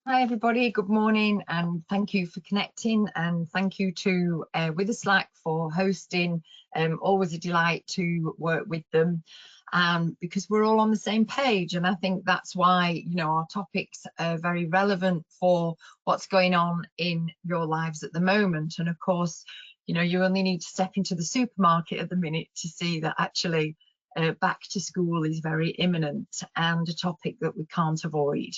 Hi everybody, good morning and thank you for connecting, and thank you to Witherslack for hosting. Always a delight to work with them because we're all on the same page, and I think that's why our topics are very relevant for what's going on in your lives at the moment. And of course, you only need to step into the supermarket at the minute to see that actually back to school is very imminent and a topic that we can't avoid.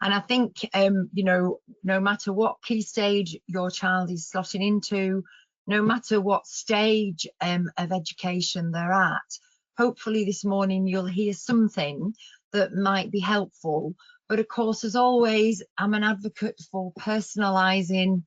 And I think, no matter what key stage your child is slotting into, no matter what stage of education they're at, hopefully this morning you'll hear something that might be helpful. But of course, as always, I'm an advocate for personalising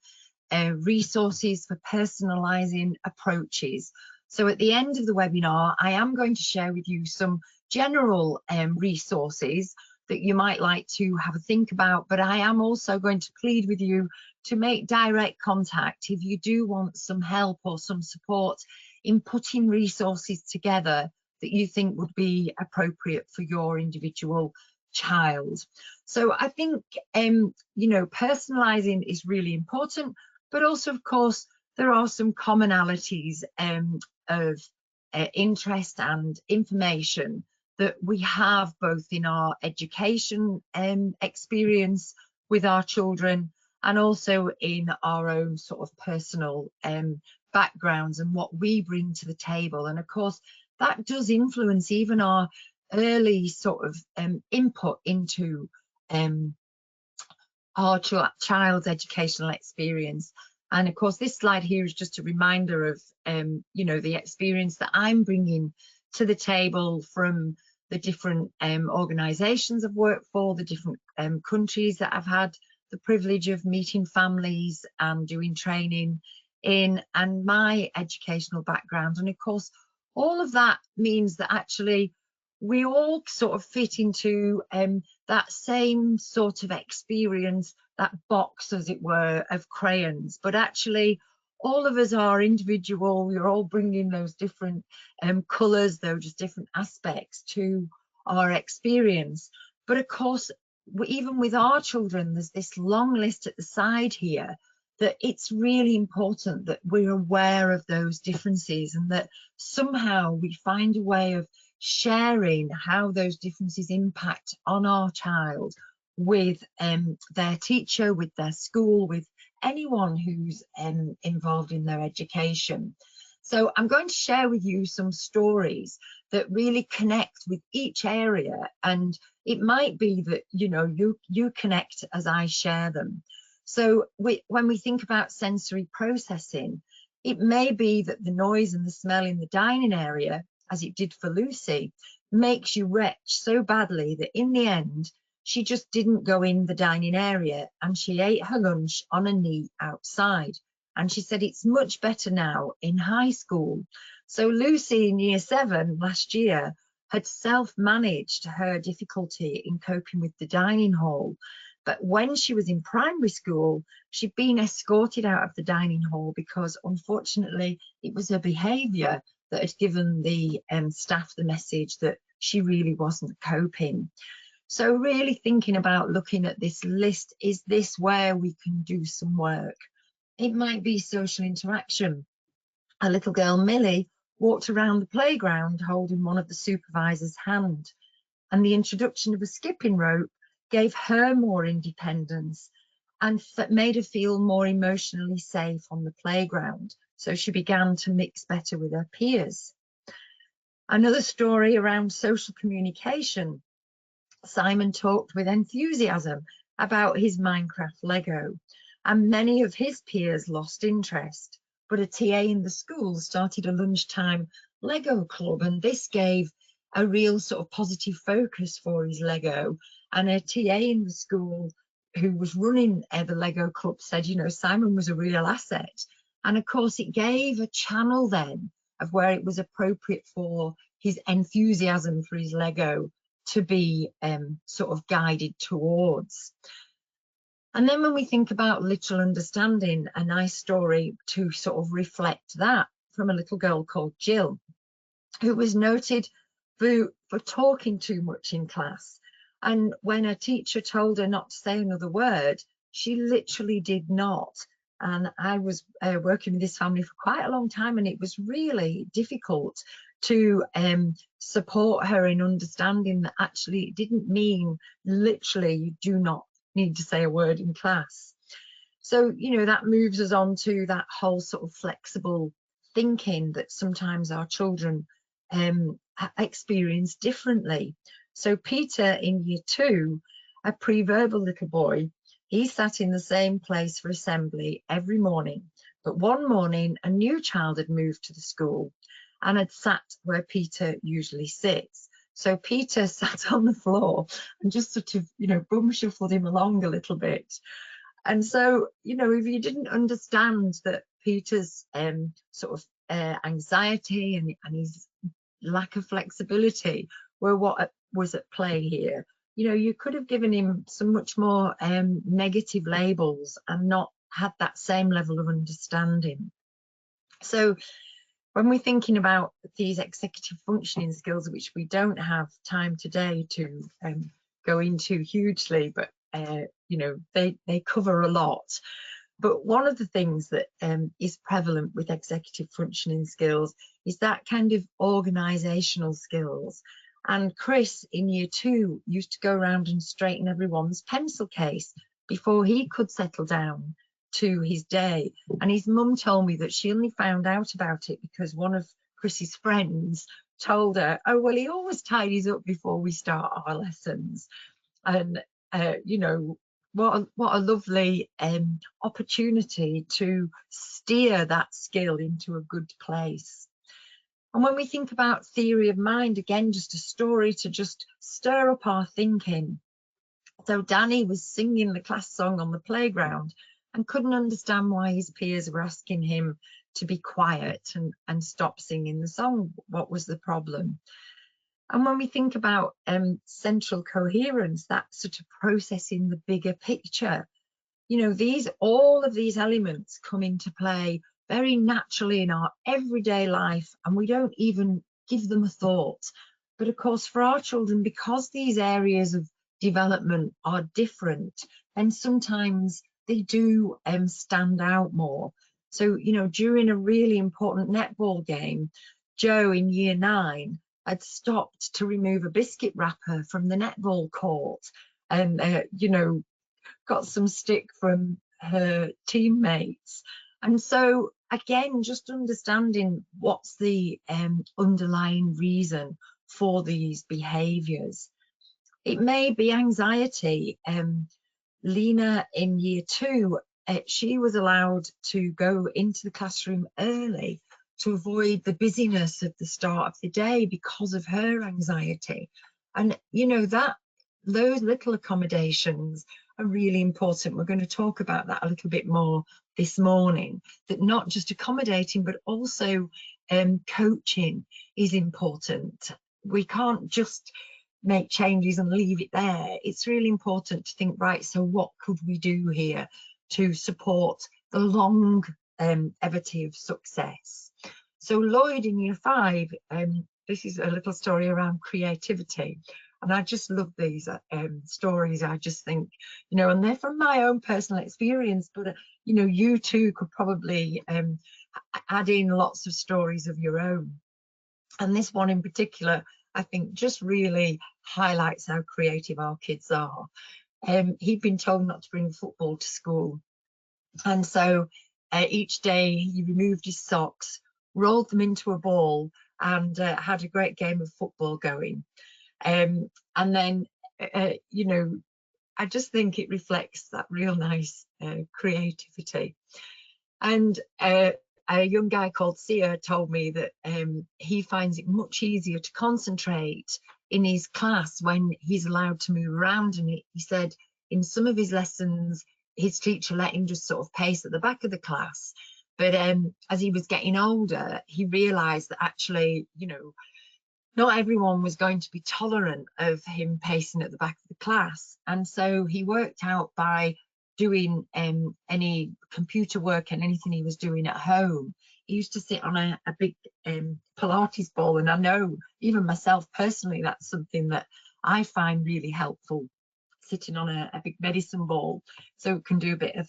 resources, for personalising approaches. So at the end of the webinar, I am going to share with you some general resources that you might like to have a think about, but I am also going to plead with you to make direct contact if you do want some help or some support in putting resources together that you think would be appropriate for your individual child. So I think, personalising is really important, but also, of course, there are some commonalities of interest and information that we have both in our education experience with our children and also in our own sort of personal backgrounds and what we bring to the table. And of course, that does influence even our early sort of input into our child's educational experience. And of course, this slide here is just a reminder of, the experience that I'm bringing to the table from the different organisations I've worked for, the different countries that I've had the privilege of meeting families and doing training in, and my educational background. And of course, all of that means that actually we all sort of fit into that same sort of experience, that box, as it were, of crayons. But actually, all of us are individual. We're all bringing those different colours, those different aspects to our experience. But of course, even with our children, there's this long list at the side here that it's really important that we're aware of those differences and that somehow we find a way of sharing how those differences impact on our child with their teacher, with their school, with anyone who's involved in their education. So I'm going to share with you some stories that really connect with each area, and it might be that you connect as I share them. So when we think about sensory processing, it may be that the noise and the smell in the dining area, as it did for Lucy, makes you retch so badly that in the end she just didn't go in the dining area and she ate her lunch on a knee outside. And she said it's much better now in high school. So Lucy in year 7 last year had self-managed her difficulty in coping with the dining hall. But when she was in primary school, she'd been escorted out of the dining hall because unfortunately it was her behaviour that had given the staff the message that she really wasn't coping. So really thinking about looking at this list, is this where we can do some work? It might be social interaction. A little girl, Millie, walked around the playground holding one of the supervisor's hand, and the introduction of a skipping rope gave her more independence and made her feel more emotionally safe on the playground. So she began to mix better with her peers. Another story around social communication. Simon talked with enthusiasm about his Minecraft Lego, and many of his peers lost interest. But a TA in the school started a lunchtime Lego club, and this gave a real sort of positive focus for his Lego. And a TA in the school who was running the Lego club said, Simon was a real asset. And of course, it gave a channel then of where it was appropriate for his enthusiasm for his Lego to be sort of guided towards. And then when we think about literal understanding, a nice story to sort of reflect that from a little girl called Jill, who was noted for talking too much in class. And when a teacher told her not to say another word, she literally did not. And I was working with this family for quite a long time, and it was really difficult to support her in understanding that actually it didn't mean literally you do not need to say a word in class. So, you know, that moves us on to that whole sort of flexible thinking that sometimes our children experience differently. So Peter in year 2, a pre-verbal little boy, he sat in the same place for assembly every morning. But one morning, a new child had moved to the school and had sat where Peter usually sits. So Peter sat on the floor and just sort of, you know, bum shuffled him along a little bit. And so, you know, if you didn't understand that Peter's sort of anxiety and his lack of flexibility were what was at play here, you know, you could have given him some much more negative labels and not had that same level of understanding. So when we're thinking about these executive functioning skills, which we don't have time today to go into hugely, but you know, they cover a lot. But one of the things that is prevalent with executive functioning skills is that kind of organisational skills. And Chris in year 2 used to go around and straighten everyone's pencil case before he could settle down to his day. And his mum told me that she only found out about it because one of Chris's friends told her, oh, well, he always tidies up before we start our lessons. And, you know, what a lovely opportunity to steer that skill into a good place. And when we think about theory of mind, again, just a story to just stir up our thinking. So Danny was singing the class song on the playground and couldn't understand why his peers were asking him to be quiet and stop singing the song. What was the problem? And when we think about central coherence, that sort of processing the bigger picture, you know, all of these elements come into play very naturally in our everyday life, and we don't even give them a thought. But of course, for our children, because these areas of development are different, then sometimes they do stand out more. So, you know, during a really important netball game, Joe in year 9 had stopped to remove a biscuit wrapper from the netball court, and you know, got some stick from her teammates. And so again, just understanding what's the underlying reason for these behaviours. It may be anxiety. Lena in year 2, she was allowed to go into the classroom early to avoid the busyness at the start of the day because of her anxiety. And you know, that those little accommodations are really important. We're going to talk about that a little bit more this morning, that not just accommodating but also coaching is important. We can't just make changes and leave it there. It's really important to think, right, so what could we do here to support the longevity of success? So Lloyd in year 5, this is a little story around creativity. And I just love these stories. I just think, you know, and they're from my own personal experience, but, you know, you too could probably add in lots of stories of your own. And this one in particular, I think, just really highlights how creative our kids are. He'd been told not to bring football to school. And so each day he removed his socks, rolled them into a ball, and had a great game of football going. And then, you know, I just think it reflects that real nice creativity. And a young guy called Sia told me that he finds it much easier to concentrate in his class when he's allowed to move around. And he said in some of his lessons, his teacher let him just sort of pace at the back of the class. But as he was getting older, he realised that actually, you know, not everyone was going to be tolerant of him pacing at the back of the class. And so he worked out by doing any computer work and anything he was doing at home. He used to sit on a big Pilates ball. And I know even myself personally, that's something that I find really helpful, sitting on a big medicine ball so it can do a bit of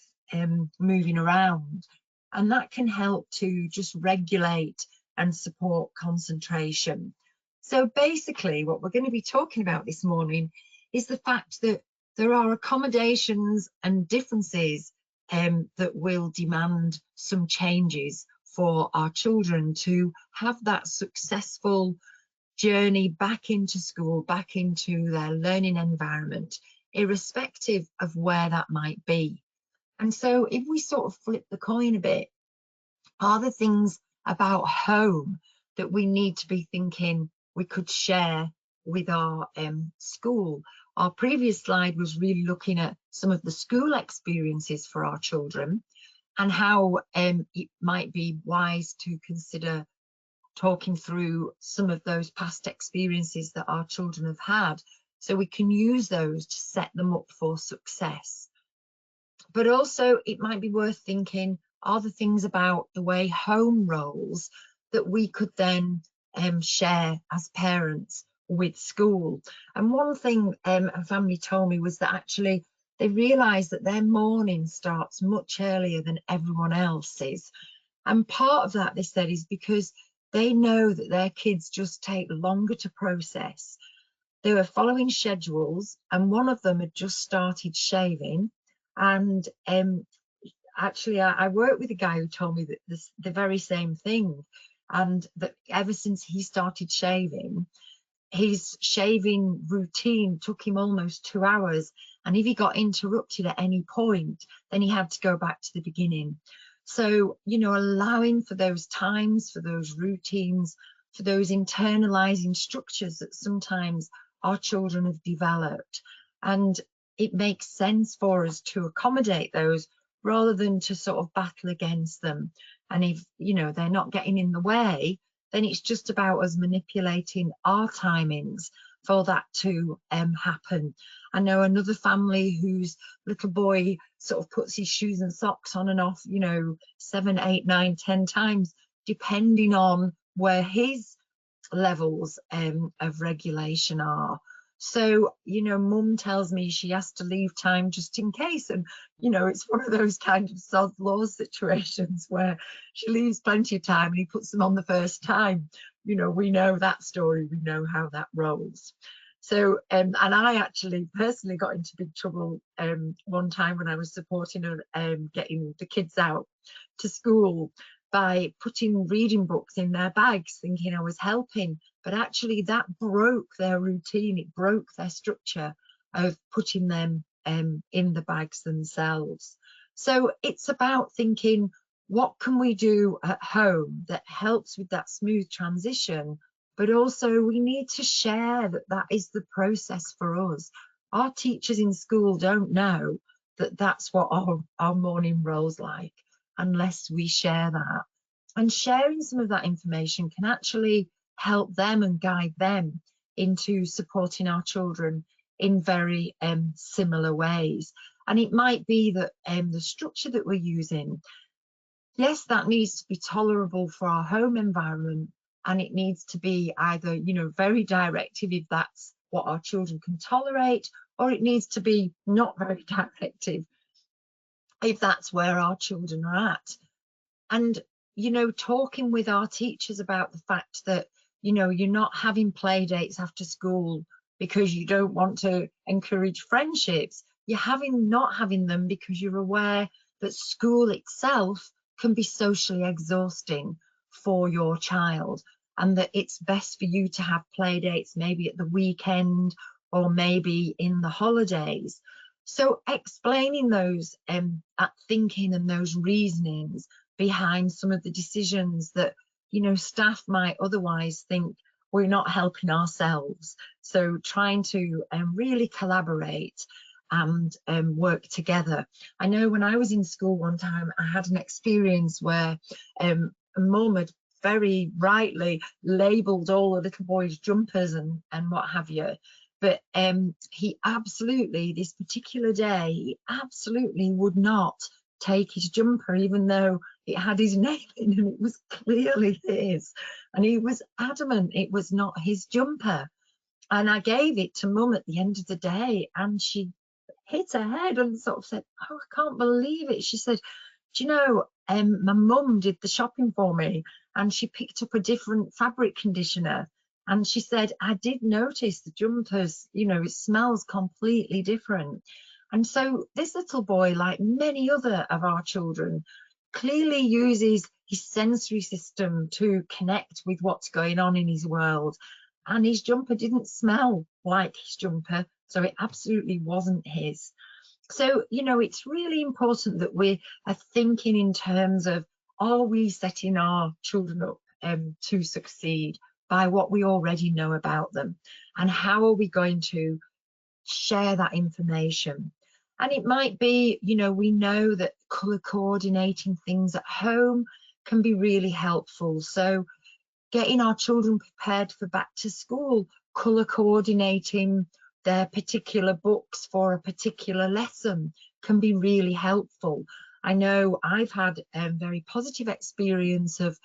moving around, and that can help to just regulate and support concentration. So basically what we're going to be talking about this morning is the fact that there are accommodations and differences that will demand some changes for our children to have that successful journey back into school, back into their learning environment, irrespective of where that might be. And so if we sort of flip the coin a bit, are there things about home that we need to be thinking we could share with our school? Our previous slide was really looking at some of the school experiences for our children and how it might be wise to consider talking through some of those past experiences that our children have had, so we can use those to set them up for success. But also it might be worth thinking, are the things about the way home rolls that we could then share as parents with school? And one thing a family told me was that actually they realised that their morning starts much earlier than everyone else's. And part of that, they said, is because they know that their kids just take longer to process. They were following schedules, and one of them had just started shaving. And actually, I worked with a guy who told me that the very same thing, and that ever since he started shaving, his shaving routine took him almost 2 hours. And if he got interrupted at any point, then he had to go back to the beginning. So, you know, allowing for those times, for those routines, for those internalizing structures that sometimes our children have developed. And it makes sense for us to accommodate those rather than to sort of battle against them. And if, you know, they're not getting in the way, then it's just about us manipulating our timings for that to happen. I know another family whose little boy sort of puts his shoes and socks on and off, you know, 7, 8, 9, 10 times, depending on where his levels of regulation are. So, you know, mum tells me she has to leave time just in case. And, you know, it's one of those kind of sod law situations where she leaves plenty of time and he puts them on the first time. You know, we know that story, we know how that rolls. So, and I actually personally got into big trouble one time when I was supporting her getting the kids out to school by putting reading books in their bags, thinking I was helping, but actually that broke their routine. It broke their structure of putting them in the bags themselves. So it's about thinking, what can we do at home that helps with that smooth transition? But also we need to share that that is the process for us. Our teachers in school don't know that that's what our morning rolls like unless we share that. And sharing some of that information can actually help them and guide them into supporting our children in very similar ways. And it might be that the structure that we're using, yes, that needs to be tolerable for our home environment, and it needs to be either, you know, very directive if that's what our children can tolerate, or it needs to be not very directive if that's where our children are at. And, you know, talking with our teachers about the fact that, you know, you're not having play dates after school because you don't want to encourage friendships. You're not having them because you're aware that school itself can be socially exhausting for your child, and that it's best for you to have play dates maybe at the weekend or maybe in the holidays. So explaining those thinking and those reasonings behind some of the decisions that, you know, staff might otherwise think we're not helping ourselves. So trying to really collaborate and work together. I know when I was in school one time, I had an experience where a mum had very rightly labelled all the little boys' jumpers and what have you. But he absolutely, this particular day, he absolutely would not take his jumper, even though it had his name in and it was clearly his. And he was adamant it was not his jumper. And I gave it to Mum at the end of the day, and she hit her head and sort of said, "Oh, I can't believe it." She said, "Do you know, my mum did the shopping for me, and she picked up a different fabric conditioner. And she said, I did notice the jumpers, you know, it smells completely different." And so this little boy, like many other of our children, clearly uses his sensory system to connect with what's going on in his world. And his jumper didn't smell like his jumper, so it absolutely wasn't his. So, you know, it's really important that we are thinking in terms of, are we setting our children up to succeed by what we already know about them? And how are we going to share that information? And it might be, you know, we know that colour coordinating things at home can be really helpful. So getting our children prepared for back to school, colour coordinating their particular books for a particular lesson can be really helpful. I know I've had a very positive experience of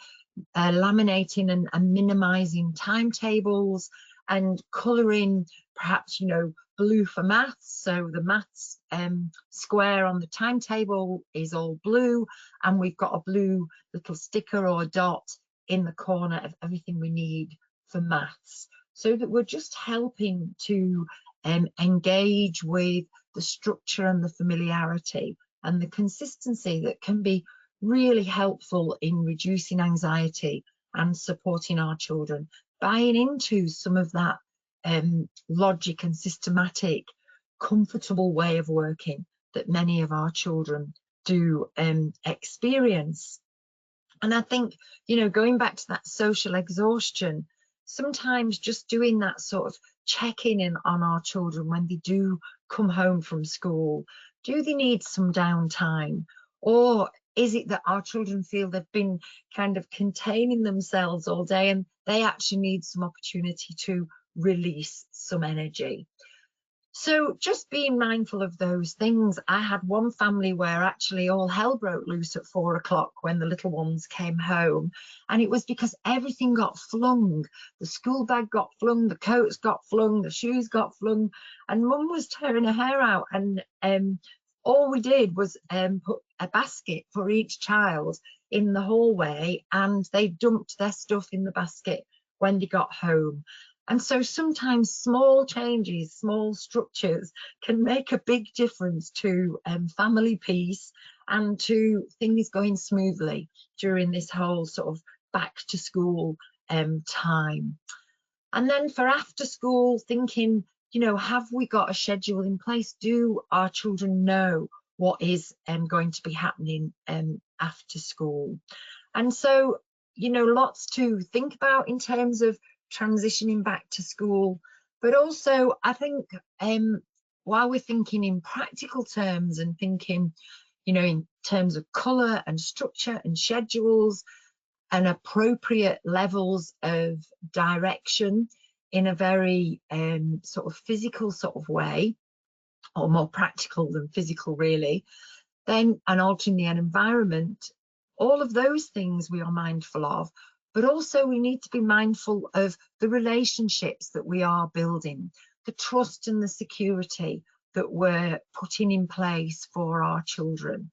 laminating and minimizing timetables and colouring, perhaps, you know, blue for maths. So the maths square on the timetable is all blue, and we've got a blue little sticker or dot in the corner of everything we need for maths, so that we're just helping to engage with the structure and the familiarity and the consistency that can be really helpful in reducing anxiety and supporting our children, buying into some of that logic and systematic, comfortable way of working that many of our children do experience. And I think, you know, going back to that social exhaustion, sometimes just doing that sort of checking in on our children when they do come home from school. Do they need some downtime? Or is it that our children feel they've been kind of containing themselves all day and they actually need some opportunity to release some energy? So just being mindful of those things. I had one family where actually all hell broke loose at 4 o'clock when the little ones came home. And it was because everything got flung. The school bag got flung, the coats got flung, the shoes got flung, and Mum was tearing her hair out. And all we did was put a basket for each child in the hallway, and they dumped their stuff in the basket when they got home. And so sometimes small changes, small structures can make a big difference to family peace and to things going smoothly during this whole sort of back to school time. And then for after school, thinking, you know, have we got a schedule in place? Do our children know what is going to be happening after school? And so, you know, lots to think about in terms of transitioning back to school, but also I think while we're thinking in practical terms and thinking, you know, in terms of colour and structure and schedules and appropriate levels of direction in a very sort of physical sort of way, or more practical than physical really, then, and altering the environment, all of those things we are mindful of. But also we need to be mindful of the relationships that we are building, the trust and the security that we're putting in place for our children.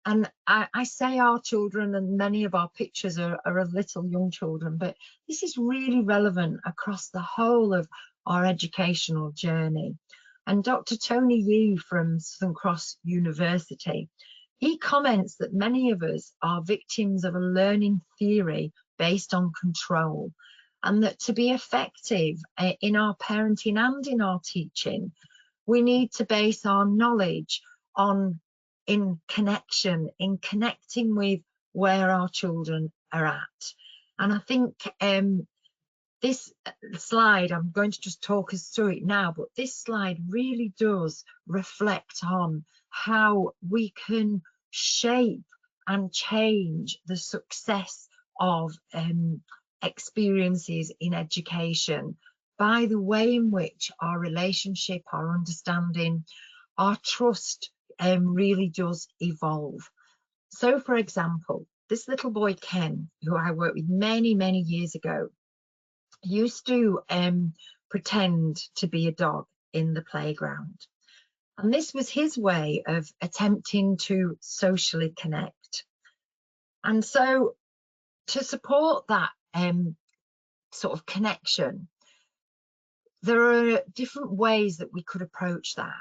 And I say our children, and many of our pictures are of little young children, but this is really relevant across the whole of our educational journey. And Dr. Tony Yee from Southern Cross University, he comments that many of us are victims of a learning theory based on control, and that to be effective in our parenting and in our teaching, we need to base our knowledge in connection, in connecting with where our children are at. And I think this slide, I'm going to just talk us through it now, but this slide really does reflect on how we can shape and change the success of experiences in education by the way in which our relationship, our understanding, our trust really does evolve. So, for example, this little boy Ken, who I worked with many years ago, used to pretend to be a dog in the playground. And this was his way of attempting to socially connect. And so to support that sort of connection, there are different ways that we could approach that.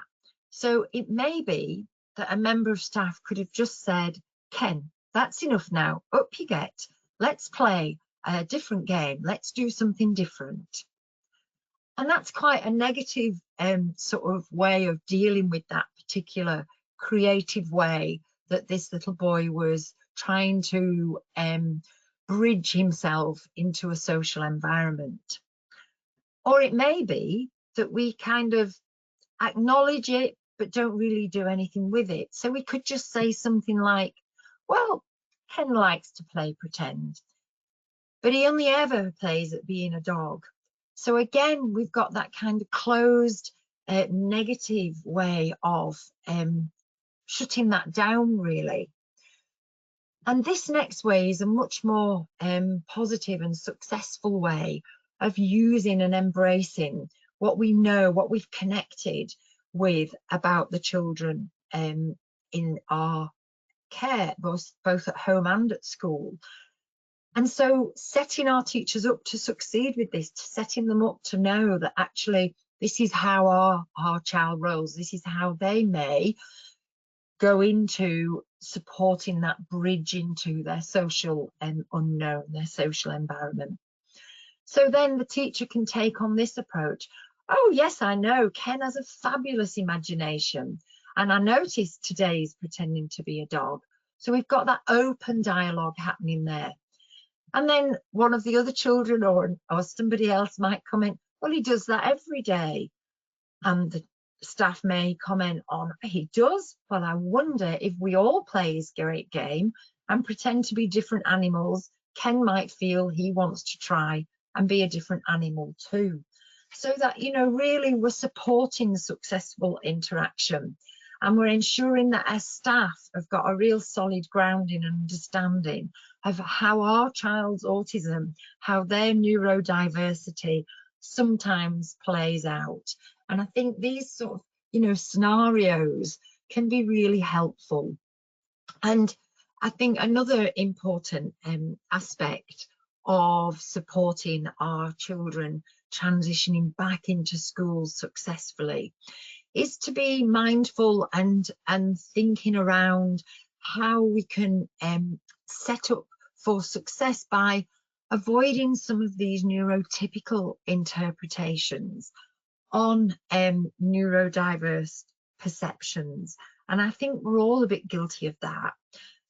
So it may be that a member of staff could have just said, Ken, that's enough now, up you get, let's play a different game, let's do something different. And that's quite a negative sort of way of dealing with that particular creative way that this little boy was trying to bridge himself into a social environment. Or it may be that we kind of acknowledge it, but don't really do anything with it. So we could just say something like, well, Ken likes to play pretend, but he only ever plays at being a dog. So again, we've got that kind of closed, negative way of shutting that down, really. And this next way is a much more positive and successful way of using and embracing what we know, what we've connected with about the children in our care, both at home and at school. And so setting our teachers up to succeed with this, setting them up to know that actually this is how our child rolls, this is how they may go into supporting that bridge into their social unknown, their social environment. So then the teacher can take on this approach. Oh yes, I know, Ken has a fabulous imagination, and I noticed today he's pretending to be a dog. So we've got that open dialogue happening there. And then one of the other children or somebody else might comment, well, he does that every day. And the staff may comment on, he does? Well, I wonder if we all play his great game and pretend to be different animals, Ken might feel he wants to try and be a different animal too. So that, you know, really we're supporting the successful interaction, and we're ensuring that our staff have got a real solid grounding and understanding of how our child's autism, how their neurodiversity sometimes plays out. And I think these sort of, you know, scenarios can be really helpful. And I think another important aspect of supporting our children transitioning back into schools successfully is to be mindful and thinking around how we can set up for success by avoiding some of these neurotypical interpretations on neurodiverse perceptions. And I think we're all a bit guilty of that.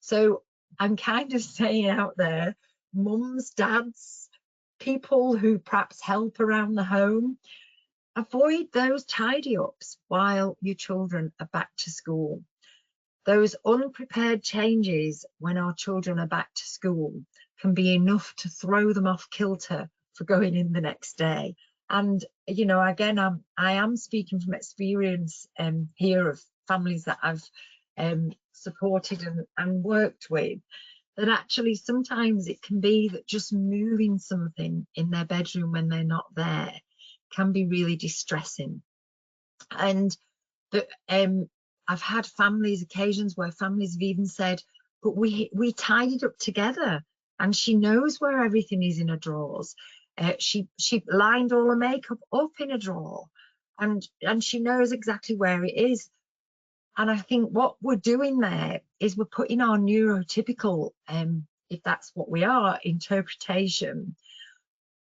So I'm kind of saying out there, mums, dads, people who perhaps help around the home, avoid those tidy ups while your children are back to school. Those unprepared changes when our children are back to school can be enough to throw them off kilter for going in the next day. And, you know, again, I am speaking from experience here of families that I've supported and worked with, that actually sometimes it can be that just moving something in their bedroom when they're not there can be really distressing. And that I've had occasions where families have even said, but we tidied up together and she knows where everything is in her drawers. She lined all her makeup up in a drawer and she knows exactly where it is. And I think what we're doing there is we're putting our neurotypical, if that's what we are, interpretation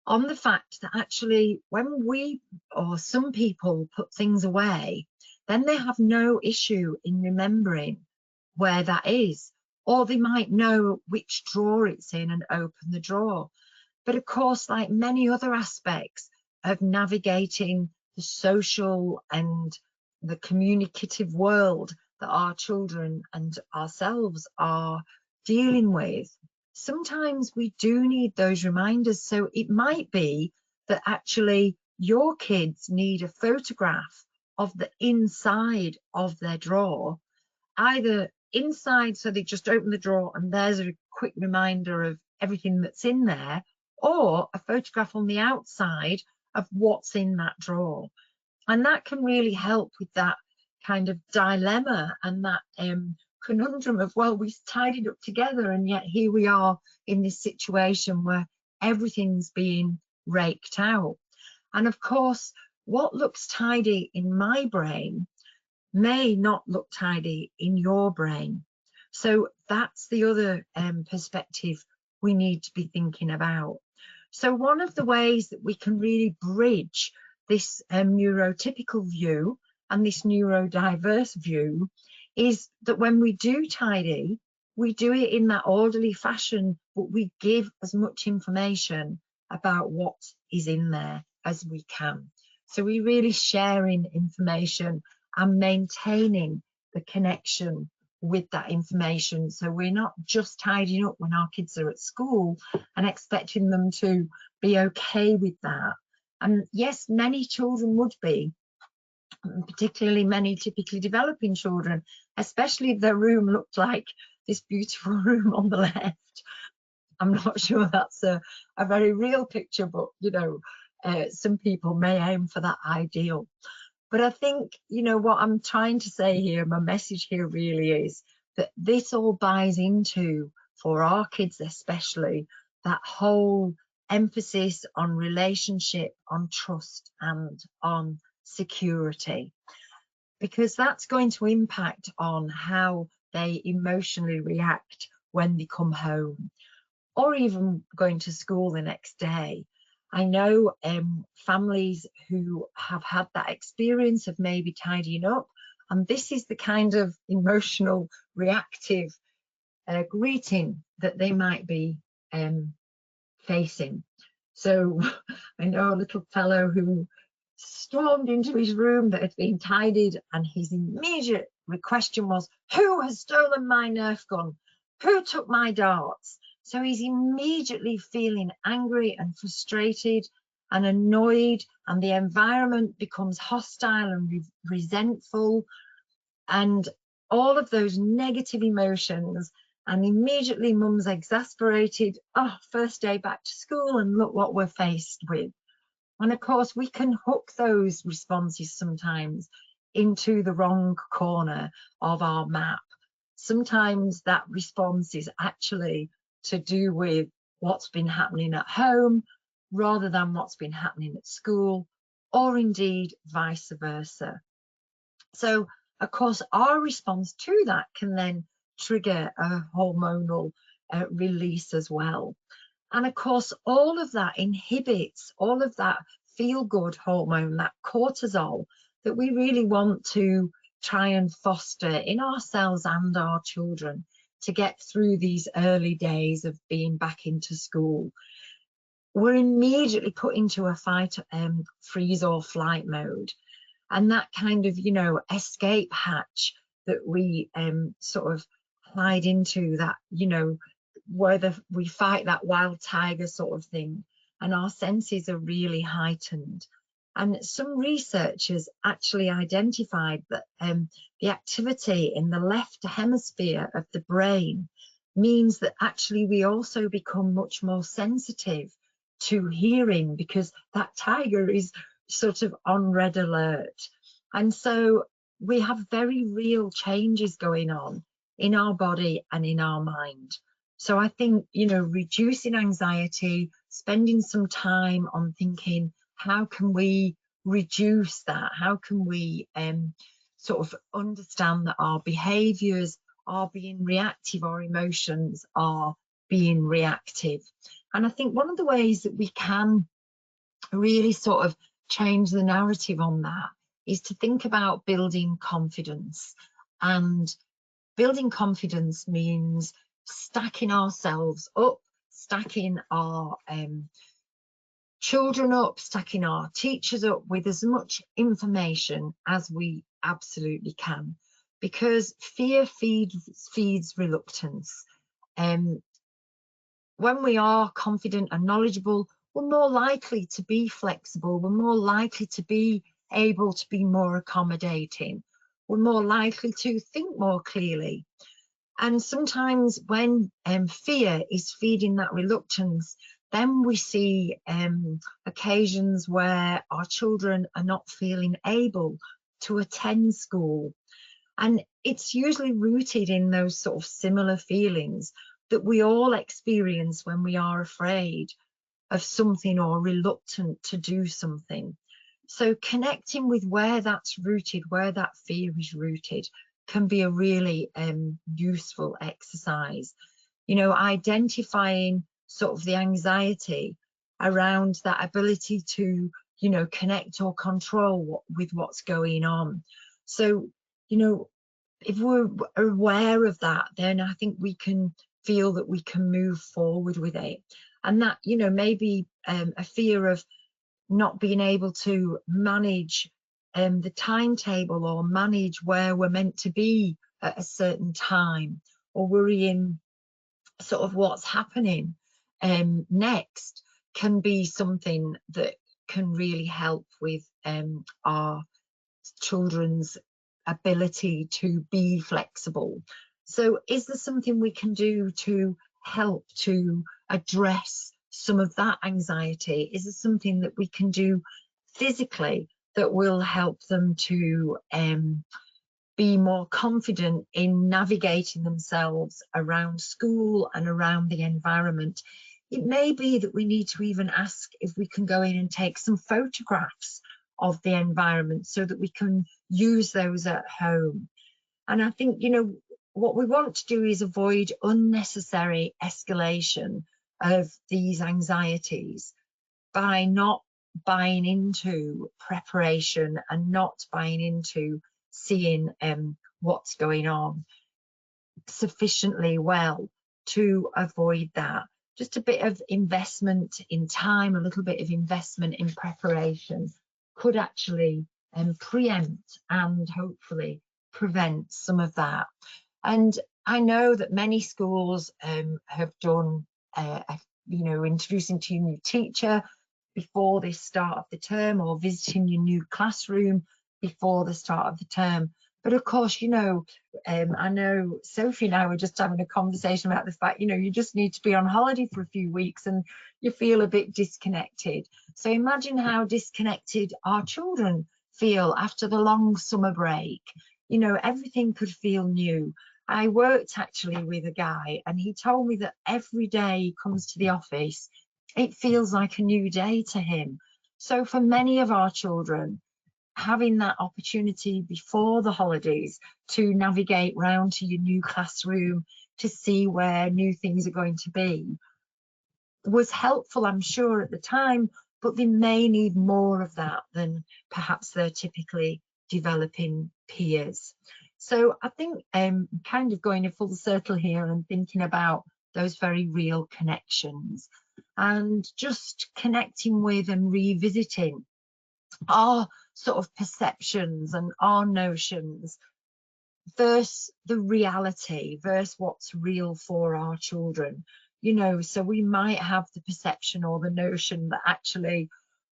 on the fact that actually when we or some people put things away, then they have no issue in remembering where that is, or they might know which drawer it's in and open the drawer. But of course, like many other aspects of navigating the social and the communicative world that our children and ourselves are dealing with, sometimes we do need those reminders. So it might be that actually your kids need a photograph of the inside of their drawer, either inside so they just open the drawer and there's a quick reminder of everything that's in there, or a photograph on the outside of what's in that drawer. And that can really help with that kind of dilemma and that conundrum of, well, we tidied up together and yet here we are in this situation where everything's being raked out. And of course, what looks tidy in my brain may not look tidy in your brain. So that's the other perspective we need to be thinking about. So one of the ways that we can really bridge this neurotypical view and this neurodiverse view is that when we do tidy, we do it in that orderly fashion, but we give as much information about what is in there as we can. So we're really sharing information and maintaining the connection with that information. So we're not just tidying up when our kids are at school and expecting them to be okay with that. And yes, many children would be, particularly many typically developing children, especially if their room looked like this beautiful room on the left. I'm not sure that's a very real picture, but you know, some people may aim for that ideal. But I think, you know, what I'm trying to say here, my message here really is that this all buys into, for our kids especially, that whole emphasis on relationship, on trust, and on security, because that's going to impact on how they emotionally react when they come home or even going to school the next day. I know families who have had that experience of maybe tidying up, and this is the kind of emotional reactive greeting that they might be facing. So I know a little fellow who stormed into his room that had been tidied, and his immediate question was, who has stolen my Nerf gun? Who took my darts? So he's immediately feeling angry and frustrated and annoyed, and the environment becomes hostile and resentful, and all of those negative emotions. And immediately mum's exasperated. Oh, first day back to school and look what we're faced with. And of course, we can hook those responses sometimes into the wrong corner of our map. Sometimes that response is actually to do with what's been happening at home rather than what's been happening at school, or indeed vice versa. So, of course, our response to that can then trigger a hormonal release as well. And of course, all of that inhibits all of that feel-good hormone, that cortisol, that we really want to try and foster in ourselves and our children to get through these early days of being back into school. We're immediately put into a fight, freeze or flight mode. And that kind of, you know, escape hatch that we sort of hide into, that, you know, whether we fight that wild tiger sort of thing, and our senses are really heightened. And some researchers actually identified that the activity in the left hemisphere of the brain means that actually we also become much more sensitive to hearing, because that tiger is sort of on red alert. And so we have very real changes going on in our body and in our mind. So I think, you know, reducing anxiety, spending some time on thinking, how can we reduce that? How can we sort of understand that our behaviours are being reactive, our emotions are being reactive? And I think one of the ways that we can really sort of change the narrative on that is to think about building confidence. And building confidence means stacking ourselves up, stacking our children up, stacking our teachers up with as much information as we absolutely can, because fear feeds reluctance. When we are confident and knowledgeable, we're more likely to be flexible, we're more likely to be able to be more accommodating, we're more likely to think more clearly. And sometimes when fear is feeding that reluctance, then we see occasions where our children are not feeling able to attend school. And it's usually rooted in those sort of similar feelings that we all experience when we are afraid of something or reluctant to do something. So connecting with where that's rooted, where that fear is rooted, can be a really useful exercise. You know, identifying sort of the anxiety around that ability to, you know, connect or control with what's going on. So, you know, if we're aware of that, then I think we can feel that we can move forward with it. And that, you know, maybe a fear of not being able to manage the timetable or manage where we're meant to be at a certain time, or worrying sort of what's happening next, can be something that can really help with our children's ability to be flexible. So is there something we can do to help to address some of that anxiety? Is there something that we can do physically that will help them to be more confident in navigating themselves around school and around the environment? It may be that we need to even ask if we can go in and take some photographs of the environment so that we can use those at home. And I think, you know, what we want to do is avoid unnecessary escalation of these anxieties by not buying into preparation and not buying into seeing what's going on sufficiently well to avoid that. Just a bit of investment in time, a little bit of investment in preparation could actually preempt and hopefully prevent some of that. And I know that many schools have done, you know, introducing to your new teacher before the start of the term, or visiting your new classroom before the start of the term. But of course, you know, I know Sophie and I were just having a conversation about the fact, you know, you just need to be on holiday for a few weeks and you feel a bit disconnected. So imagine how disconnected our children feel after the long summer break. You know, everything could feel new. I worked actually with a guy and he told me that every day he comes to the office, it feels like a new day to him. So for many of our children, having that opportunity before the holidays to navigate round to your new classroom, to see where new things are going to be, was helpful, I'm sure, at the time, but they may need more of that than perhaps they're typically developing peers. So I think kind of going a full circle here and thinking about those very real connections and just connecting with and revisiting our sort of perceptions and our notions versus the reality, versus what's real for our children. You know, so we might have the perception or the notion that actually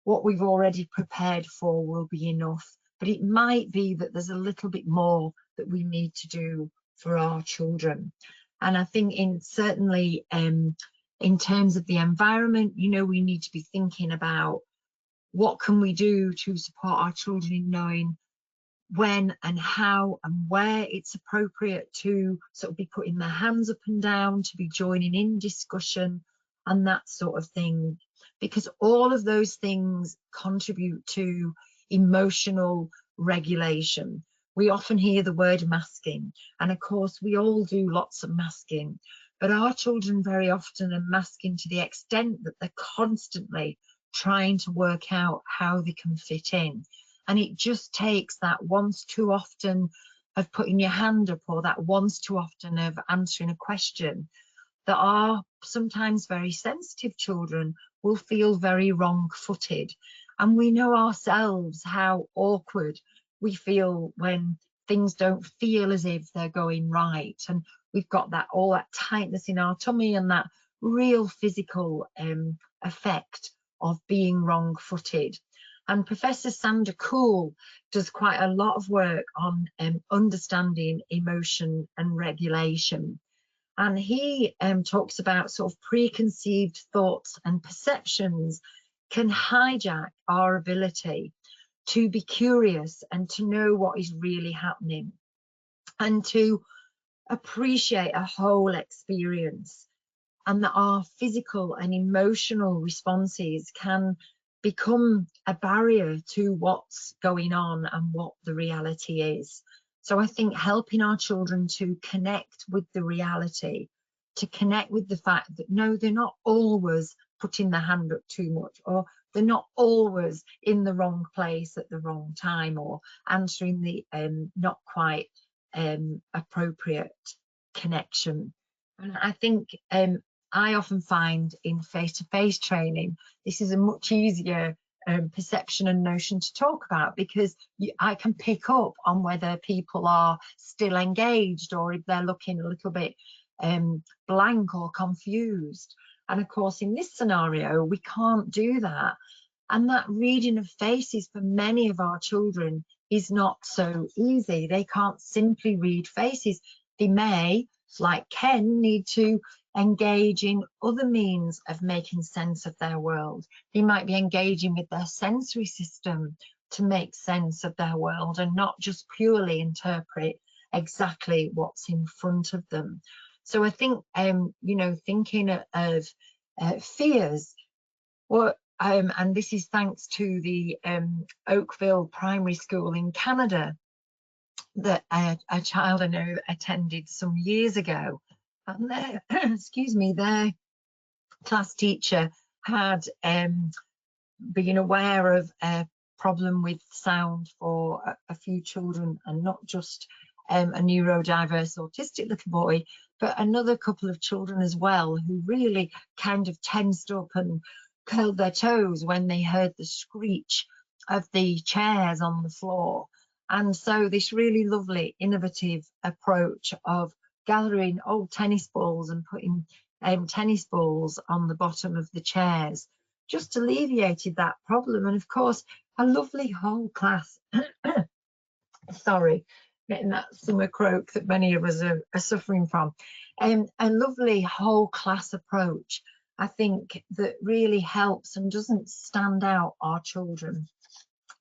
what we've already prepared for will be enough, but it might be that there's a little bit more that we need to do for our children. And I think certainly in terms of the environment, you know, we need to be thinking about what can we do to support our children in knowing when and how and where it's appropriate to sort of be putting their hands up and down, to be joining in discussion and that sort of thing, because all of those things contribute to emotional regulation. We often hear the word masking, and of course we all do lots of masking, but our children very often are masking to the extent that they're constantly trying to work out how they can fit in. And it just takes that once too often of putting your hand up, or that once too often of answering a question, that our sometimes very sensitive children will feel very wrong-footed. And we know ourselves how awkward we feel when things don't feel as if they're going right. And we've got that all that tightness in our tummy and that real physical effect of being wrong-footed. And Professor Sandra Kuhl does quite a lot of work on understanding emotion and regulation. And he talks about sort of preconceived thoughts and perceptions can hijack our ability to be curious and to know what is really happening and to appreciate a whole experience, and that our physical and emotional responses can become a barrier to what's going on and what the reality is. So I think helping our children to connect with the reality, to connect with the fact that no, they're not always putting their hand up too much, or they're not always in the wrong place at the wrong time, or answering the not quite appropriate connection. And I think I often find in face-to-face training, this is a much easier perception and notion to talk about, because I can pick up on whether people are still engaged or if they're looking a little bit blank or confused. And of course, in this scenario, we can't do that. And that reading of faces for many of our children is not so easy. They can't simply read faces. They may, like Ken, need to engage in other means of making sense of their world. They might be engaging with their sensory system to make sense of their world and not just purely interpret exactly what's in front of them. So I think, you know, thinking of fears, or and this is thanks to the Oakville Primary School in Canada that a child I know attended some years ago, and their excuse me, their class teacher had been aware of a problem with sound for a few children, and not just a neurodiverse autistic little boy, but another couple of children as well, who really kind of tensed up and curled their toes when they heard the screech of the chairs on the floor. And so this really lovely, innovative approach of gathering old tennis balls and putting tennis balls on the bottom of the chairs just alleviated that problem. And of course, a lovely whole class, sorry, getting that summer croak that many of us are suffering from, a lovely whole class approach, I think, that really helps and doesn't stand out our children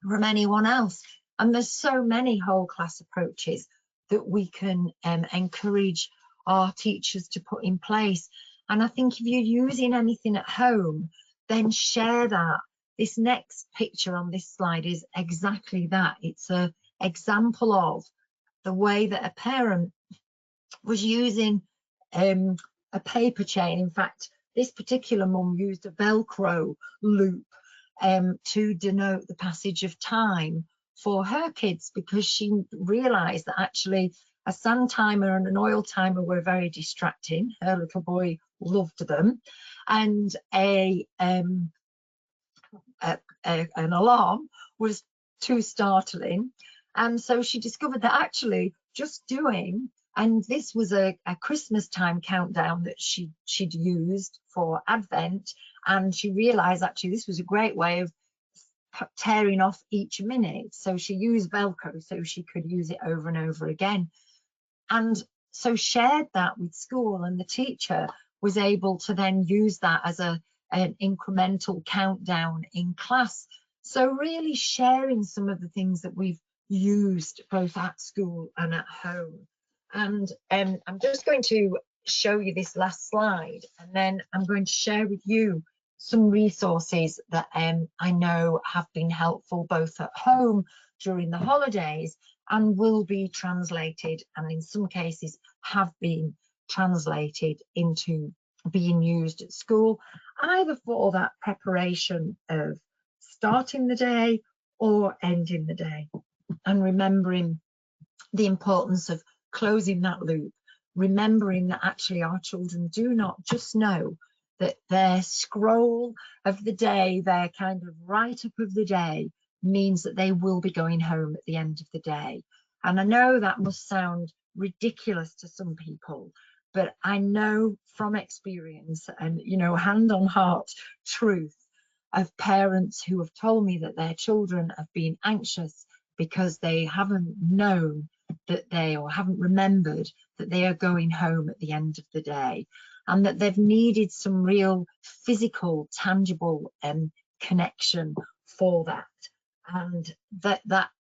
from anyone else. And there's so many whole class approaches that we can encourage our teachers to put in place. And I think if you're using anything at home, then share that. This next picture on this slide is exactly that. It's an example of the way that a parent was using a paper chain. In fact, this particular mum used a Velcro loop to denote the passage of time for her kids, because she realized that actually a sun timer and an oil timer were very distracting. Her little boy loved them, and an alarm was too startling. And so she discovered that actually just doing, and this was a Christmas time countdown that she'd used for Advent, and she realized actually this was a great way of tearing off each minute. So she used Velcro so she could use it over and over again. And so shared that with school, and the teacher was able to then use that as an incremental countdown in class. So really sharing some of the things that we've used both at school and at home. And I'm just going to show you this last slide, and then I'm going to share with you some resources that I know have been helpful both at home during the holidays and will be translated, and in some cases have been translated into being used at school, either for that preparation of starting the day or ending the day. And remembering the importance of closing that loop, remembering that actually our children do not just know that their scroll of the day, their kind of write-up of the day, means that they will be going home at the end of the day. And I know that must sound ridiculous to some people, but I know from experience and, you know, hand on heart truth of parents who have told me that their children have been anxious because they haven't known that they, or haven't remembered that they are going home at the end of the day, and that they've needed some real physical, tangible connection for that. And that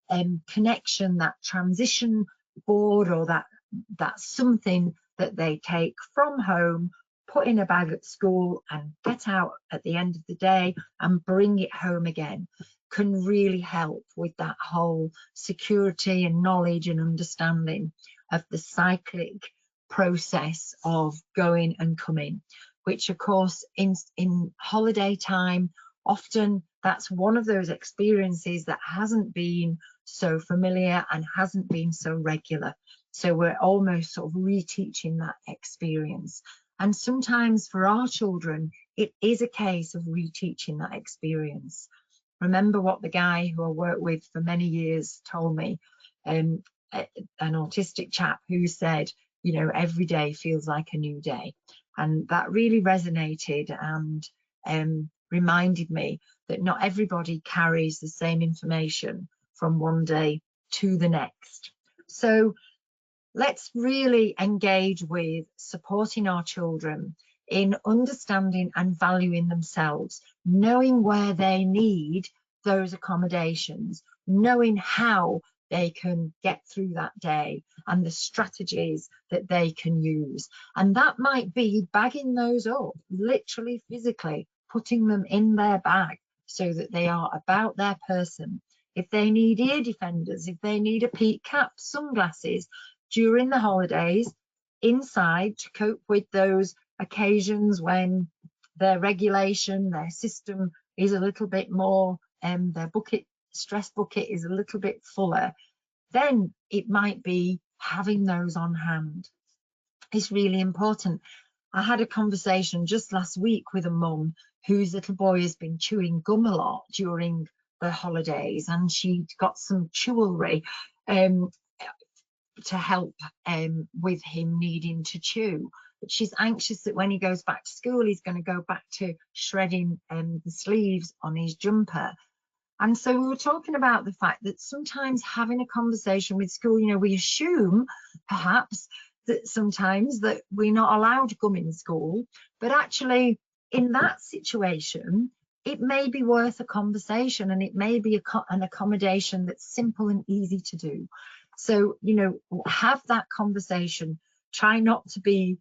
connection, that transition board, or that's something that they take from home, put in a bag at school, and get out at the end of the day and bring it home again, can really help with that whole security and knowledge and understanding of the cyclic process of going and coming, which of course in holiday time, often that's one of those experiences that hasn't been so familiar and hasn't been so regular. So we're almost sort of reteaching that experience. And sometimes for our children, it is a case of reteaching that experience. Remember what the guy who I worked with for many years told me, an autistic chap who said, you know, every day feels like a new day. And that really resonated and reminded me that not everybody carries the same information from one day to the next. So let's really engage with supporting our children in understanding and valuing themselves, knowing where they need those accommodations, knowing how they can get through that day and the strategies that they can use. And that might be bagging those up, literally, physically, putting them in their bag so that they are about their person. If they need ear defenders, if they need a peak cap, sunglasses, during the holidays inside to cope with those occasions when their regulation, their system is a little bit more, their stress bucket is a little bit fuller, then it might be having those on hand. It's really important. I had a conversation just last week with a mum whose little boy has been chewing gum a lot during the holidays, and she got some chewelry to help with him needing to chew. But she's anxious that when he goes back to school, he's going to go back to shredding the sleeves on his jumper. And so we were talking about the fact that sometimes having a conversation with school, you know, we assume perhaps that sometimes that we're not allowed gum in school, but actually in that situation, it may be worth a conversation, and it may be an accommodation that's simple and easy to do. So, you know, have that conversation. Try not to be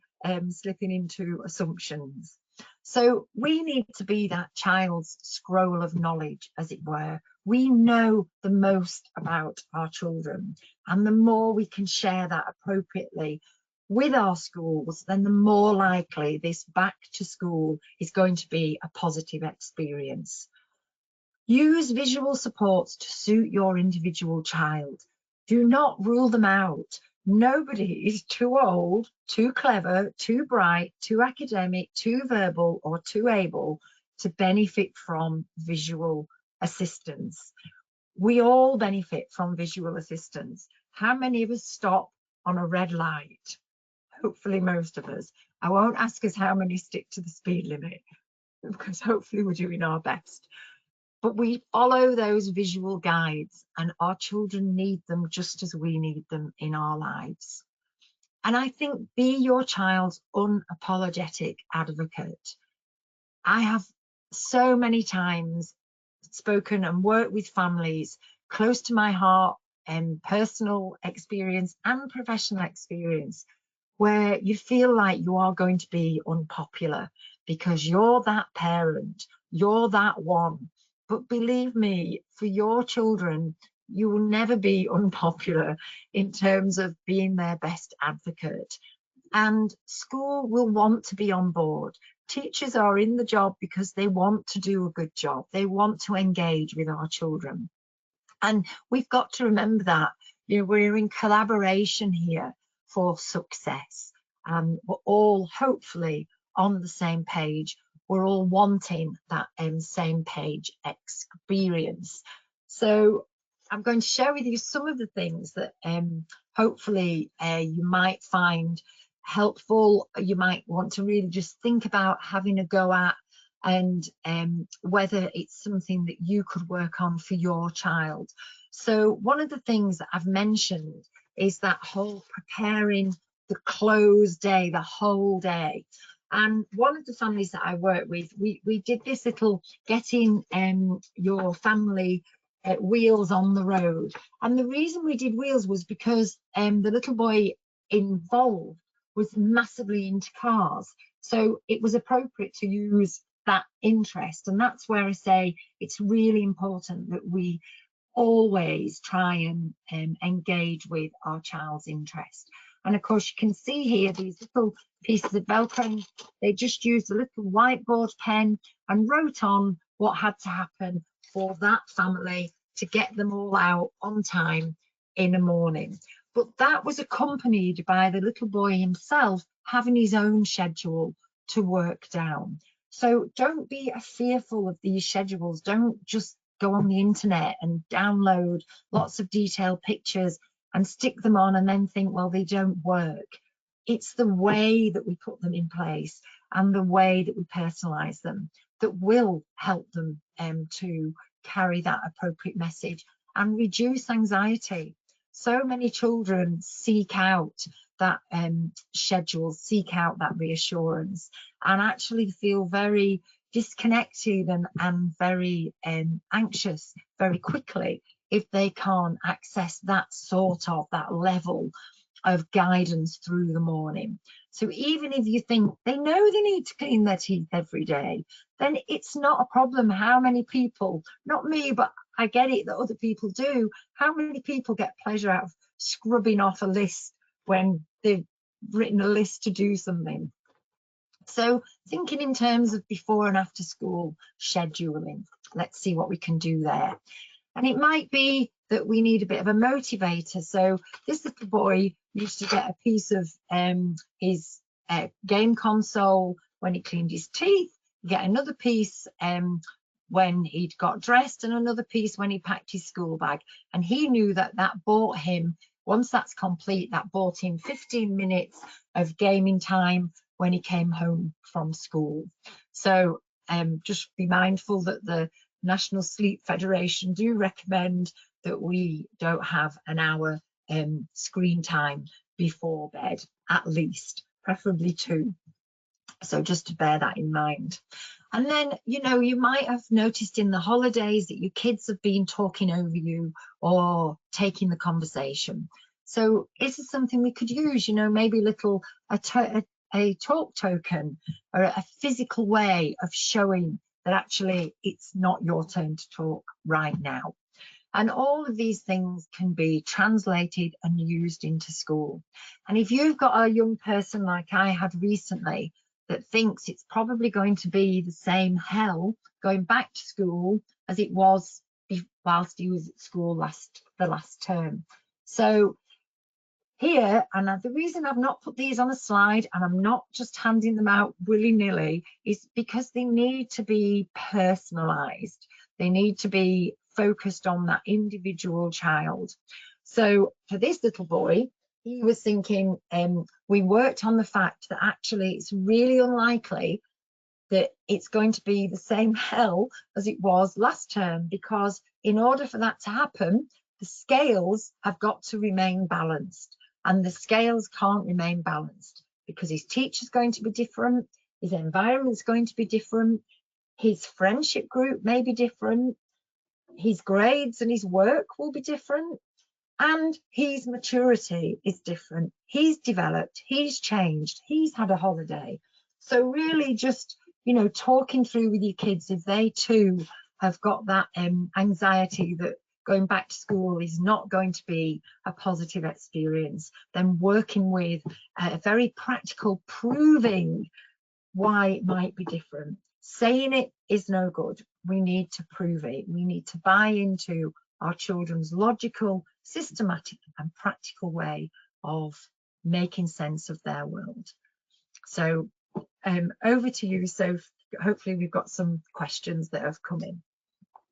slipping into assumptions. So we need to be that child's scroll of knowledge, as it were. We know the most about our children, and the more we can share that appropriately with our schools, then the more likely this back to school is going to be a positive experience. Use visual supports to suit your individual child. Do not rule them out. Nobody is too old, too clever, too bright, too academic, too verbal, or too able to benefit from visual assistance. We all benefit from visual assistance. How many of us stop on a red light? Hopefully most of us. I won't ask us how many stick to the speed limit, because hopefully we're doing our best. But we follow those visual guides, and our children need them just as we need them in our lives. And I think be your child's unapologetic advocate. I have so many times spoken and worked with families close to my heart, and personal experience and professional experience, where you feel like you are going to be unpopular because you're that parent, you're that one. But believe me, for your children, you will never be unpopular in terms of being their best advocate. And school will want to be on board. Teachers are in the job because they want to do a good job. They want to engage with our children. And we've got to remember that, you know, we're in collaboration here for success. We're all hopefully on the same page. We're all wanting that same page experience. So I'm going to share with you some of the things that hopefully you might find helpful. You might want to really just think about having a go at, and whether it's something that you could work on for your child. So one of the things that I've mentioned is that whole preparing the close day, the whole day. And one of the families that I work with, we did this little getting your family wheels on the road. And the reason we did wheels was because the little boy involved was massively into cars. So it was appropriate to use that interest. And that's where I say it's really important that we always try and engage with our child's interest. And of course, you can see here these little pieces of Velcro. They just used a little whiteboard pen and wrote on what had to happen for that family to get them all out on time in the morning. But that was accompanied by the little boy himself having his own schedule to work down. So don't be fearful of these schedules. Don't just go on the internet and download lots of detailed pictures and stick them on and then think, well, they don't work. It's the way that we put them in place and the way that we personalize them that will help them to carry that appropriate message and reduce anxiety. So many children seek out that schedule, seek out that reassurance, and actually feel very disconnected and very anxious very quickly if they can't access that that level of guidance through the morning. So even if you think they know they need to clean their teeth every day, then it's not a problem. How many people, not me, but I get it that other people do, how many people get pleasure out of scrubbing off a list when they've written a list to do something? So thinking in terms of before and after school scheduling, let's see what we can do there. And it might be that we need a bit of a motivator. So this little boy used to get a piece of his game console when he cleaned his teeth, get another piece when he'd got dressed, and another piece when he packed his school bag. And he knew that that bought him, once that's complete, that bought him 15 minutes of gaming time when he came home from school. So just be mindful that the National Sleep Federation do recommend that we don't have an hour screen time before bed, at least, preferably 2. So just to bear that in mind. And then, you know, you might have noticed in the holidays that your kids have been talking over you or taking the conversation. So is this something we could use? You know, maybe a talk token or a physical way of showing that actually it's not your turn to talk right now. And all of these things can be translated and used into school. And if you've got a young person like I had recently that thinks it's probably going to be the same hell going back to school as it was whilst he was at school the last term. So here, and the reason I've not put these on a slide and I'm not just handing them out willy-nilly is because they need to be personalized. They need to be focused on that individual child. So for this little boy, he was thinking, we worked on the fact that actually it's really unlikely that it's going to be the same hell as it was last term, because in order for that to happen, the scales have got to remain balanced. And the scales can't remain balanced because his teacher's going to be different, his environment's going to be different, his friendship group may be different, his grades and his work will be different, and his maturity is different. He's developed, he's changed, he's had a holiday. So really just, you know, talking through with your kids, if they too have got that anxiety that going back to school is not going to be a positive experience, then working with a very practical proving why it might be different. Saying it is no good. We need to prove it. We need to buy into our children's logical, systematic and practical way of making sense of their world. So over to you. So hopefully we've got some questions that have come in.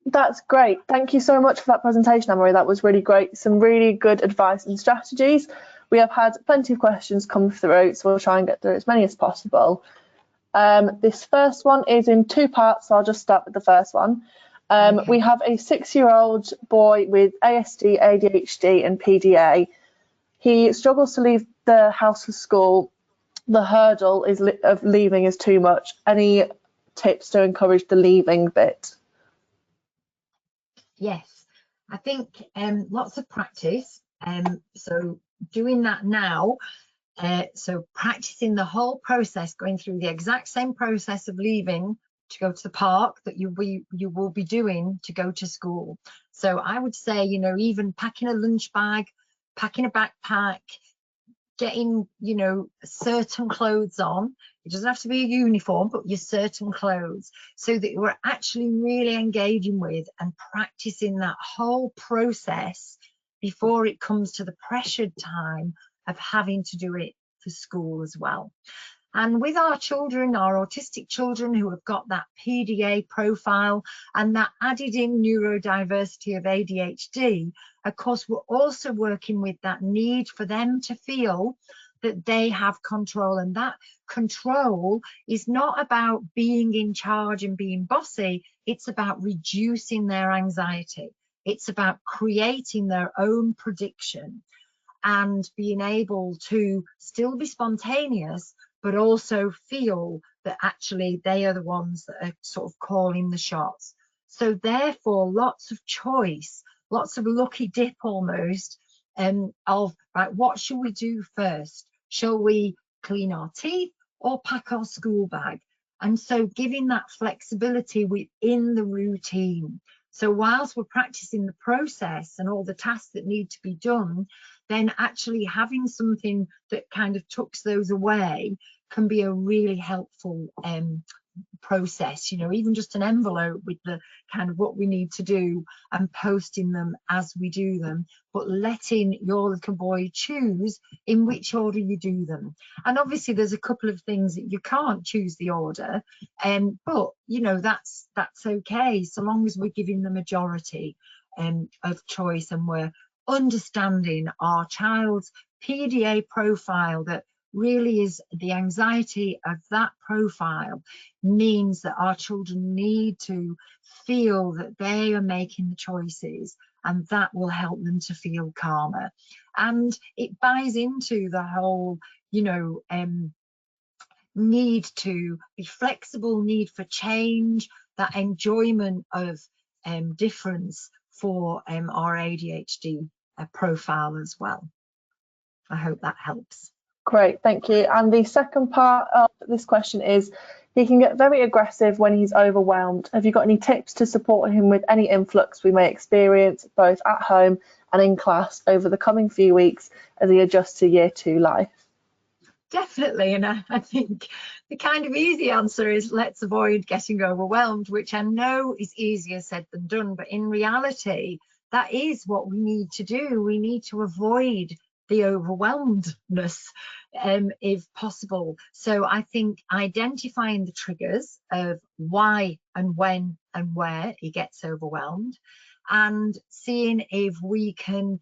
That's great. Thank you so much for that presentation, Anne-Marie. That was really great. Some really good advice and strategies. We have had plenty of questions come through, so we'll try and get through as many as possible. This first one is in 2 parts, so I'll just start with the first one. Okay. We have a 6-year-old boy with ASD, ADHD and PDA. He struggles to leave the house for school. The hurdle of leaving is too much. Any tips to encourage the leaving bit? Yes, I think lots of practice. So doing that now, so practicing the whole process, going through the exact same process of leaving to go to the park that you will be doing to go to school. So I would say, you know, even packing a lunch bag, packing a backpack, getting, you know, certain clothes on. It doesn't have to be a uniform, but your certain clothes, so that you're actually really engaging with and practicing that whole process before it comes to the pressured time of having to do it for school as well. And with our children, our autistic children who have got that PDA profile and that added in neurodiversity of ADHD, of course, we're also working with that need for them to feel that they have control. And that control is not about being in charge and being bossy. It's about reducing their anxiety. It's about creating their own prediction and being able to still be spontaneous, but also feel that actually they are the ones that are sort of calling the shots. So therefore, lots of choice, lots of lucky dip almost, of, right, what should we do first? Shall we clean our teeth or pack our school bag? And so giving that flexibility within the routine. So whilst we're practicing the process and all the tasks that need to be done, then actually having something that kind of tucks those away can be a really helpful process. You know, even just an envelope with the kind of what we need to do and posting them as we do them, but letting your little boy choose in which order you do them. And obviously there's a couple of things that you can't choose the order, but you know, that's okay, so long as we're giving the majority of choice and we're understanding our child's PDA profile, that really is the anxiety of that profile means that our children need to feel that they are making the choices, and that will help them to feel calmer. And it buys into the whole, you know, need to be flexible, need for change, that enjoyment of difference for our ADHD profile as well. I hope that helps. Great, thank you. And the second part of this question is, he can get very aggressive when he's overwhelmed. Have you got any tips to support him with any influx we may experience both at home and in class over the coming few weeks as he adjusts to year 2 life? Definitely, and I think the kind of easy answer is let's avoid getting overwhelmed, which I know is easier said than done, but in reality that is what we need to do. We need to avoid the overwhelmedness if possible. So I think identifying the triggers of why and when and where he gets overwhelmed, and seeing if we can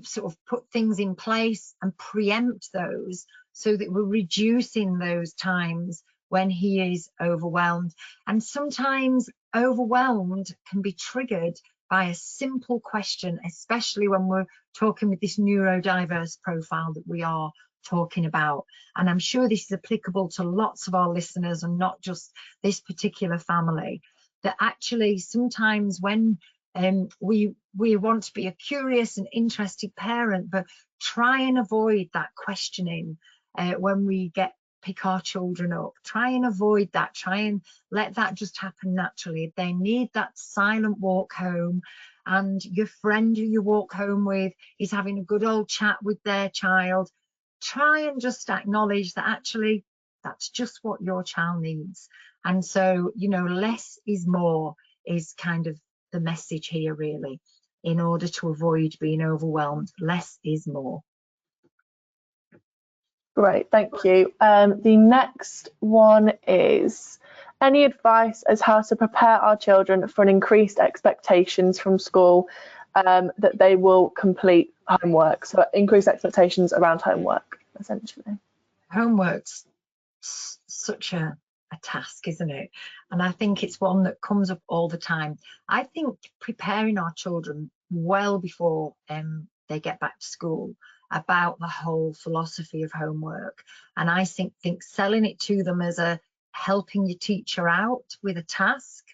sort of put things in place and preempt those, so that we're reducing those times when he is overwhelmed. And sometimes overwhelmed can be triggered by a simple question, especially when we're talking with this neurodiverse profile that we are talking about. And I'm sure this is applicable to lots of our listeners and not just this particular family, that actually sometimes when we want to be a curious and interested parent, but try and avoid that questioning when we pick our children up. Try and avoid that. Try and let that just happen naturally. If they need that silent walk home, and your friend who you walk home with is having a good old chat with their child, try and just acknowledge that actually that's just what your child needs. And so, you know, less is more is kind of the message here, really, in order to avoid being overwhelmed. Less is more. Great, thank you. The next one is, any advice as how to prepare our children for an increased expectations from school that they will complete homework? So increased expectations around homework, essentially. Homework's such a task, isn't it? And I think it's one that comes up all the time. I think preparing our children well before they get back to school about the whole philosophy of homework. And I think selling it to them as a helping your teacher out with a task,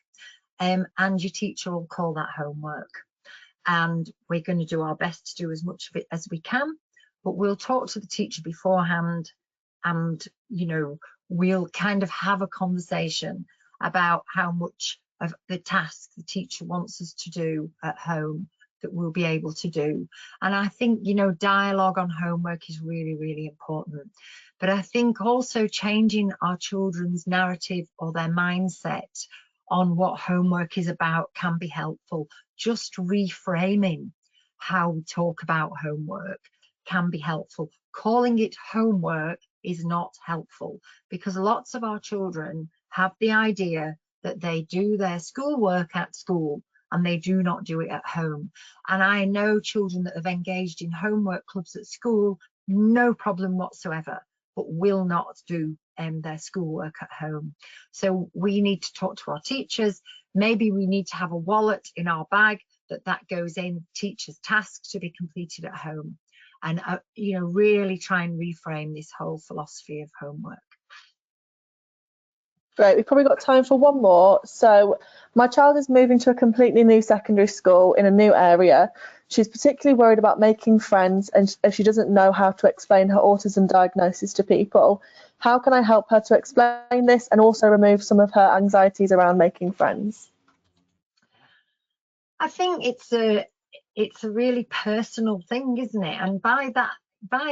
and your teacher will call that homework. And we're going to do our best to do as much of it as we can, but we'll talk to the teacher beforehand, and we'll kind of have a conversation about how much of the task the teacher wants us to do at home that we'll be able to do. And I think dialogue on homework is really, really important. But I think also changing our children's narrative or their mindset on what homework is about can be helpful. Just reframing how we talk about homework can be helpful. Calling it homework is not helpful, because lots of our children have the idea that they do their schoolwork at school and they do not do it at home. And I know children that have engaged in homework clubs at school, no problem whatsoever, but will not do their schoolwork at home. So we need to talk to our teachers. Maybe we need to have a wallet in our bag that goes in teachers' tasks to be completed at home, and really try and reframe this whole philosophy of homework. Great, we've probably got time for one more. So my child is moving to a completely new secondary school in a new area. She's particularly worried about making friends, and she doesn't know how to explain her autism diagnosis to people. How can I help her to explain this and also remove some of her anxieties around making friends? I think it's a really personal thing, isn't it? And by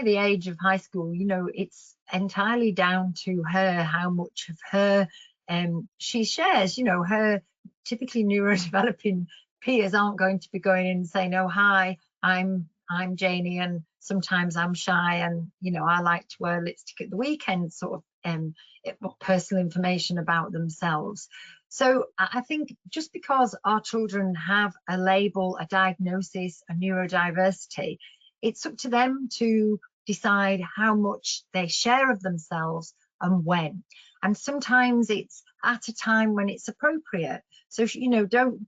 the age of high school, it's entirely down to her how much of her she shares. Her typically neurodeveloping peers aren't going to be going in and saying, "Oh, hi, I'm Janie, and sometimes I'm shy, and I like to wear lipstick at the weekend," sort of personal information about themselves. So I think just because our children have a label, a diagnosis, a neurodiversity, it's up to them to decide how much they share of themselves and when. And sometimes it's at a time when it's appropriate. So, don't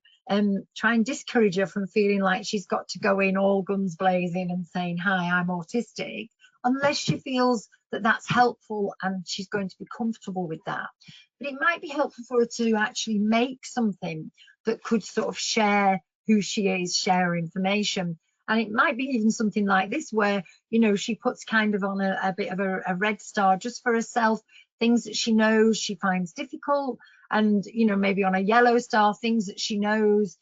try and discourage her from feeling like she's got to go in all guns blazing and saying, "Hi, I'm autistic," unless she feels that that's helpful and she's going to be comfortable with that. But it might be helpful for her to actually make something that could sort of share who she is, share information. And it might be even something like this, where she puts kind of on a bit of a red star just for herself, things that she knows she finds difficult, and maybe on a yellow star, things that she knows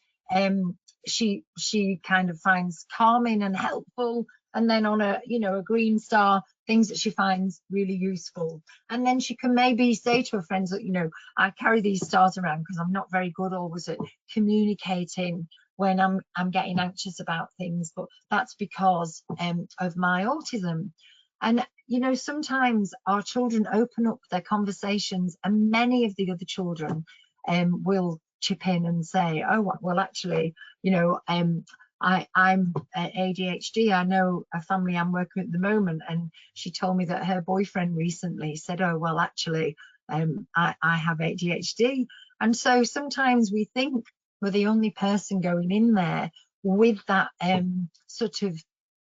she kind of finds calming and helpful, and then on a green star, things that she finds really useful. And then she can maybe say to her friends that I carry these stars around because I'm not very good always at communicating when I'm getting anxious about things, but that's because of my autism. And sometimes our children open up their conversations, and many of the other children will chip in and say, "Oh, well, actually, I'm ADHD. I know a family I'm working with at the moment, and she told me that her boyfriend recently said, oh, well, actually, I have ADHD." And so sometimes we think we're the only person going in there with that sort of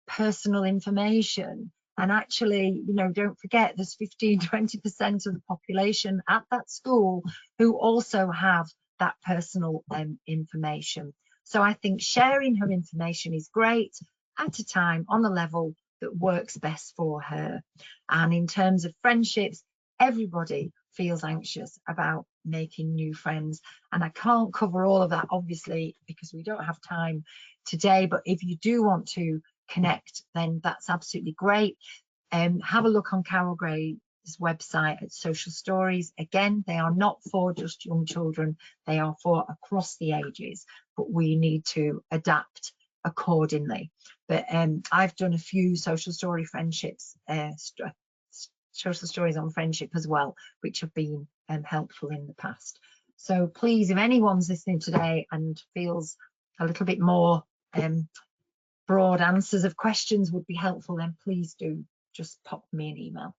personal information. And actually, don't forget, there's 15–20% of the population at that school who also have that personal information. So I think sharing her information is great at a time on a level that works best for her. And in terms of friendships, everybody feels anxious about making new friends. And I can't cover all of that, obviously, because we don't have time today. But if you do want to connect, then that's absolutely great. Have a look on Carol Gray's website at Social Stories. Again, they are not for just young children, they are for across the ages, but we need to adapt accordingly. But I've done a few social story friendships, social stories on friendship as well, which have been helpful in the past. So please, if anyone's listening today and feels a little bit more broad answers of questions would be helpful, then please do just pop me an email.